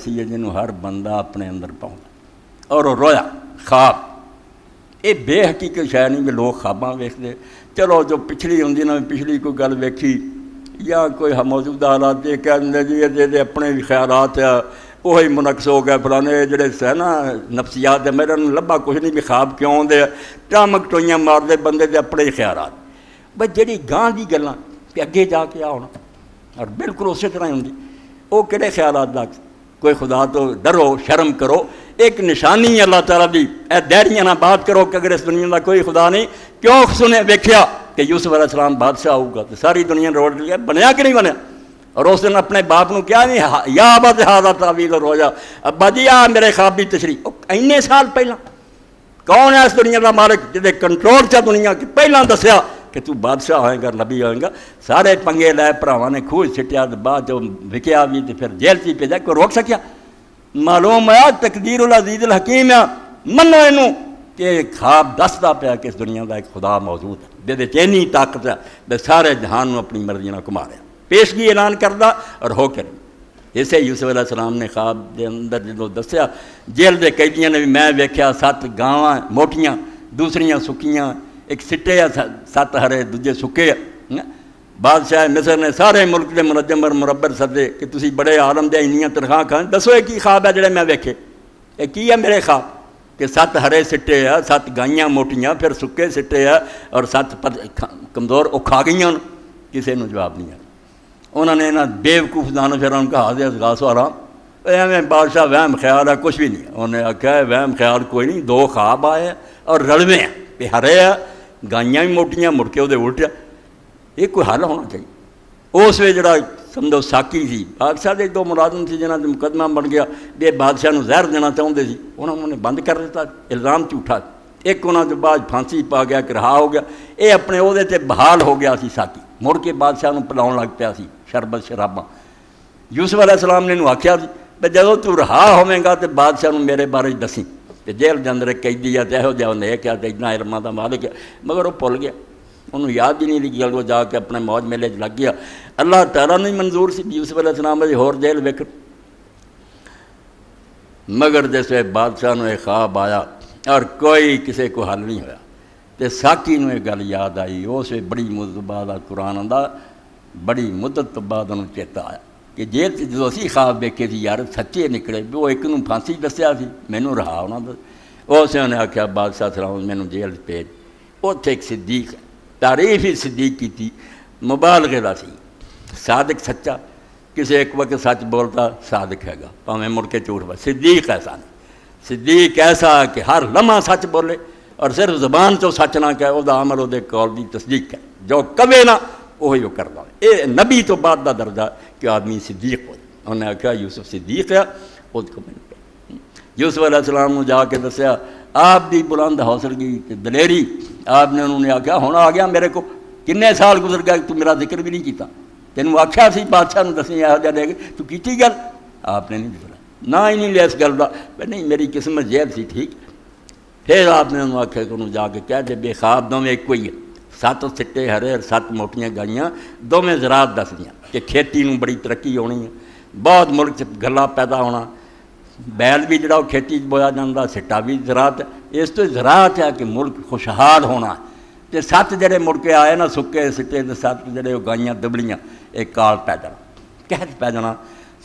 سی جنہوں ہر بندہ اپنے اندر پاؤں اور وہ رویا خواب یہ بے حقیقت شاید نہیں کہ لوگ خواباں ویکھتے چلو جو پچھلی ہوندی نا پچھلی کوئی گل ویکھی یا کوئی موجودہ حالات یہ کہہ جی یہ اپنے بھی خیالات ہے وہی منقص ہو گئے فلانے جڑے ہے نا نفسیات ہے میرے لبا کچھ نہیں بھی خواب کیوں آتے ٹامک ٹوئیاں مارتے بندے دے اپنے ہی خیالات بس جڑی گاں دی گلاں کہ اگے جا کے آنا اور بالکل اسی طرح ہوندی وہ کہڑے خیالات دا کوئی خدا تو ڈرو شرم کرو ایک نشانی ہے اللہ تعالیٰ دی اے دیریاں نہ بات کرو کہ اگر اس دنیا کا کوئی خدا نہیں کیوں سنے ویکھیا کہ یوسف علیہ السلام بادشاہ ہوگا تو ساری دنیا روڈ لیا بنیا کہ نہیں بنیا اور اس دن اپنے باپ نو کیا نہیں یا ابا ھذا تعویل الرؤیا ابا جی آ میرے خواب دی تشریح اینے سال پہلا کون ہے اس دنیا کا مالک جہے کنٹرول چا دنیا کی پہلا دسیا کہ تو بادشاہ ہوئے گا نبی ہوئے گا سارے پنگے لے بھراواں نے خوہ سٹیا بعد جو وکیا بھی تو پھر جیل چی پہ جائے کوئی روک سکیا معلوم ہے تقدیر العزیز الحکیم ہے منو اینو کہ خواب دستا پیا کہ اس دنیا کا ایک خدا موجود ہے جہدے چینی طاقت ہے بے سارے جہان اپنی مرضی نہ گھما رہا پیشگی اعلان کردہ اور ہو کر اسے یوسف علیہ السلام نے خواب دے اندر جدو دسیا جیل دے قیدیاں نے بھی میں ویکھیا 7 گاواں موٹیاں دوسریاں سکیاں ایک سٹے 7 ہرے دوجے سکے بادشاہ مصر نے سارے ملک دے منجم اور مربر سدے کہ تسی بڑے عالم دے انیاں تنخواہ کھائیں دسو یہ کی خواب ہے جڑے میں ویکھے یہ کی ہے میرے خواب کہ 7 ہرے سٹے ہے 7 گائیاں موٹیاں پھر سکے سٹے ہے اور 7 کمزور وہ کھا گئیاں کسی نے جواب نہیں ہے انہوں نے انہاں بیوقوف دانوں پھر ان کا حاضر غاص و آرام ایویں بادشاہ وہم خیال ہے کچھ بھی نہیں انہوں نے آخیا وہم خیال کوئی نہیں 2 خواب آئے اور رلوے ہیں کہ ہرے ہے گائیاں بھی موٹیاں مڑ کے وہ الٹیا یہ کوئی حل ہونا چاہیے اس وے جڑا سمجھو ساکی سی بادشاہ دے 2 ملازم سی جنہاں تے مقدمہ بن گیا یہ بادشاہ نو زہر دینا چاہتے سی انہوں نے بند کر دیتا الزام جھوٹا ایک انہوں نے بعد پھانسی پا گیا کہ رہا ہو گیا یہ اپنے عہدے تے بحال ہو گیا سی ساکی مڑ کے بادشاہ نو پلاؤن لگ پیا سی شربت شراباں یوسف علیہ السلام نے آخیا سی بھائی جدو تو رہا ہوئے گا تو بادشاہ نو میرے بارے دسی تو جیل کے اندر ایک قیدی ہے یہو جہاں انہیں یہ کیا تو اتنا علماں کا مالک ہے مگر وہ بھول گیا انہوں یاد ہی نہیں لگی وہ جا کے اپنے موج میلے لگ گیا اللہ تعالیٰ نے منظور سی یوسف علیہ السلام جی ہور جیل ویکھ مگر جیسے بادشاہ نو ایک خواب آیا اور کوئی کسی کو حل نہیں ہویا تو ساکی نو ایک گل یاد آئی اس بڑی مدت بعد قرآن آندا بڑی مدت بعد انہوں چیتا آیا کہ جیل سے جو اسی خواب ویکھے سی یار سچے نکلے وہ ایک نو پھانسی دسیا سی مینوں رہا انہوں نے اسے انہیں آخیا بادشاہ سلام مینوں جیل بھیج اتنے ایک صدیق ہے تعریف ہی صدیق کی تھی مبالغے دا سی صادق سچا کسی ایک وقت سچ بولتا صادق ہے گا پاویں مڑ کے جھوٹ بول صدیق ایسا نہیں صدیق ایسا کہ ہر لمحہ سچ بولے اور صرف زبان چو سچ نہ کہے وہ عمل وہ قول دی تصدیق ہے جو کبے نہ وہی وہ کرتا ہے یہ نبی تو بعد دا درجہ کہ آدمی صدیق ہو انہوں نے آخیا یوسف صدیق ہے وہ کو میں یوسف علیہ السلام نے جا کے دسیا آپ دی بلند حوصلگی دلیری آپ نے انہوں نے آخیا ہوں آ گیا میرے کو کنے سال گزر گیا تو میرا ذکر بھی نہیں کیتا تینوں آخیا سی بادشاہ نے دسی یہو جہاں دے گئے تو کیتی گل آپ نے نہیں دسیا نہ ہی نہیں لیا اس گل کا نہیں میری قسمت جیل سی ٹھیک پھر آپ نے انہوں آخیا کہ انہوں جا کے کہہ دے بے خواب دونوں ایک کوئی ہے 7 سٹے ہرے اور 7 موٹیاں گائیاں دونوں زراعت دس دیاں کہ کھیتی نو بڑی ترقی ہونی ہے بہت ملک سے گلا پیدا ہونا بیل بھی جڑا کھیتی بویا جاتا سٹا بھی زراعت ہے اس تو زراعت ہے کہ ملک خوشحال ہونا ہے تو 7 جڑے مڑ کے آئے نا سکے سٹے 7 جڑے وہ گائیاں دبڑیاں ایک کال پی جانا قحط پی جانا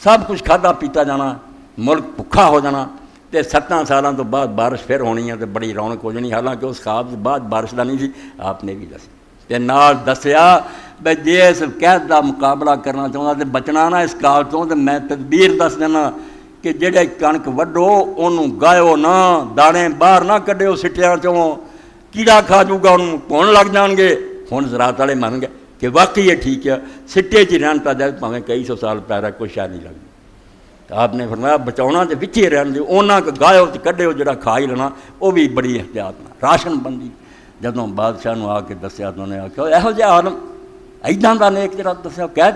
سب کچھ کھادا پیتا جانا ملک بھکھا ہو جانا تو 17 سالوں تو بعد بارش پھر ہونی ہے تو بڑی رونق ہو جانی حالانکہ اس خواب سے بعد بارش کا نہیں سی آپ نے بھی دسی تے نال دسیا بھائی جی اس قحط کا مقابلہ کرنا چاہتا تو بچنا نہ اس کال تو میں تدبیر دس دینا کہ جڑے کنک وڈو انہوں گایو نہ دانے باہر نہ کڈیو سٹیاں چوں کیڑا کھا جوگا انہوں کون لگ جان گے ہن زراعت والے من گئے کہ واقعی یہ ٹھیک ہے سٹے چ رہن پہ جائے پاویں کئی 100 سال پہ رہا کوئی شاید نہیں لگتی آپ نے فرمایا بچاؤنا تو وچے رہن دو انہاں گایو تو کڈیو جڑا کھا ہی لینا وہ بھی بڑی احتیاط نہ راشن بندی جدوں بادشاہ نو آ کے دسیا تو انہیں آخیا یہو جہا عالم ایداں دا نیک جڑا دسیا کہہ